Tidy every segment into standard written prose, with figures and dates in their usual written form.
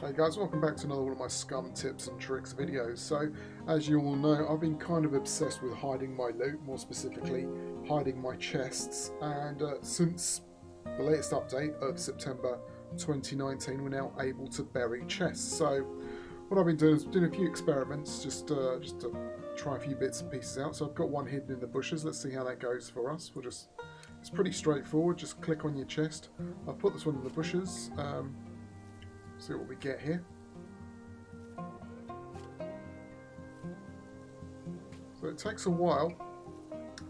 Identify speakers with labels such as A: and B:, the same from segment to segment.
A: Hey guys, welcome back to another one of my Scum tips and tricks videos. So, as you all know, I've been kind of obsessed with hiding my loot, more specifically, hiding my chests. And since the latest update of September 2019, we're now able to bury chests. So, what I've been doing is doing a few experiments, just to try a few bits and pieces out. So I've got one hidden in the bushes. Let's see how that goes for us. It's pretty straightforward. Just click on your chest. I'll put this one in the bushes. See what we get here. So it takes a while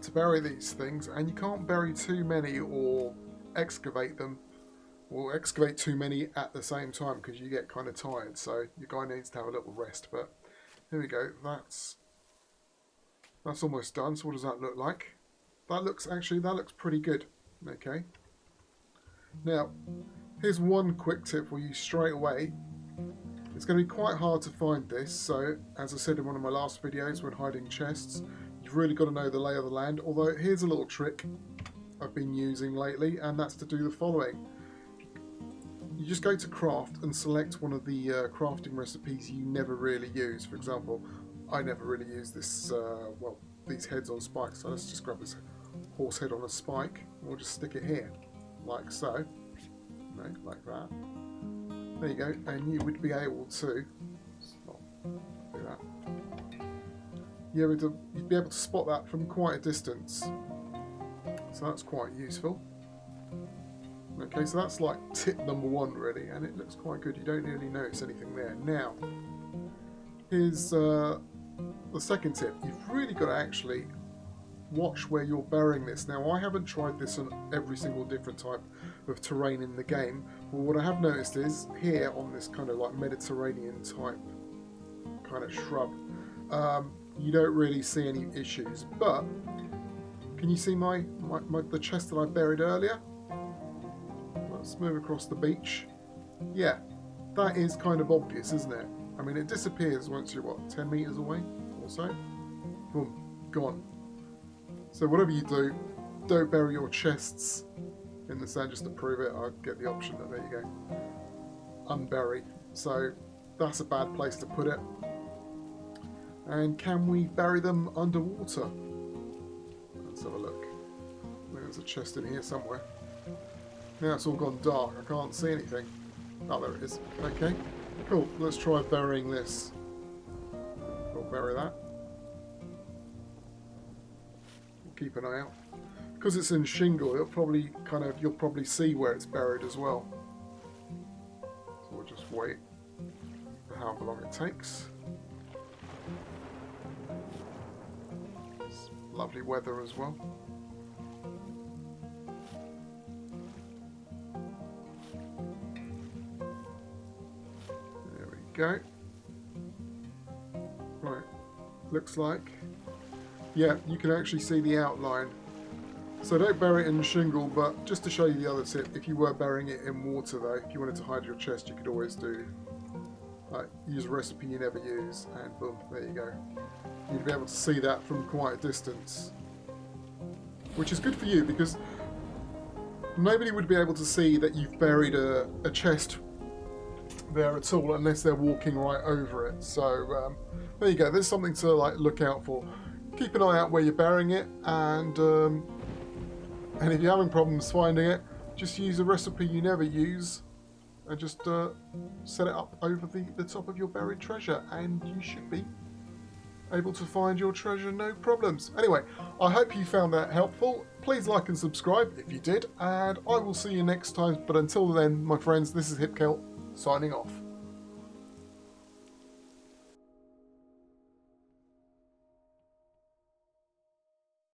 A: to bury these things, and you can't bury too many or excavate them, or excavate too many at the same time because you get kind of tired. So your guy needs to have a little rest. But here we go. That's almost done. So what does that look like? That looks pretty good. Okay. Now, here's one quick tip for you straight away. It's going to be quite hard to find this, so as I said in one of my last videos when hiding chests, you've really got to know the lay of the land. Although here's a little trick I've been using lately, and that's to do the following. You just go to craft and select one of the crafting recipes you never really use. For example, I never really use this, these heads on spikes, so let's just grab this horse head on a spike and we'll just stick it here, like so. No, like that. There you go, and you would be able to do that. You'd be able to spot that from quite a distance, so that's quite useful. Okay, so that's like tip number one really, and it looks quite good. You don't really notice anything there. Now, here's the second tip. You've really got to actually watch where you're burying this. Now, I haven't tried this on every single different type of terrain in the game, but what I have noticed is here on this kind of like Mediterranean type kind of shrub, you don't really see any issues. But can you see the chest that I buried earlier? Let's move across the beach. Yeah, that is kind of obvious, isn't it? I mean, it disappears once you're, what, 10 meters away or so? Boom, gone. So whatever you do, don't bury your chests in the sand. Just to prove it, I'll get the option that, there you go, unbury. So that's a bad place to put it. And can we bury them underwater? Let's have a look. I think there's a chest in here somewhere. Now it's all gone dark, I can't see anything. Oh, there it is. Okay, cool. Let's try burying this. We'll bury that. Keep an eye out, because it's in shingle. You'll probably see where it's buried as well. So we'll just wait for however long it takes. It's lovely weather as well. There we go. Right, looks like. Yeah, you can actually see the outline. So don't bury it in shingle, but just to show you the other tip, if you were burying it in water though, if you wanted to hide your chest, you could always use a recipe you never use, and boom, there you go. You'd be able to see that from quite a distance. Which is good for you, because nobody would be able to see that you've buried a chest there at all unless they're walking right over it. So there you go, there's something to look out for. Keep an eye out where you're burying it, and if you're having problems finding it, just use a recipe you never use and just set it up over the top of your buried treasure, and you should be able to find your treasure no problems. Anyway, I hope you found that helpful. Please like and subscribe if you did, and I will see you next time. But until then, my friends, this is HipKelt signing off.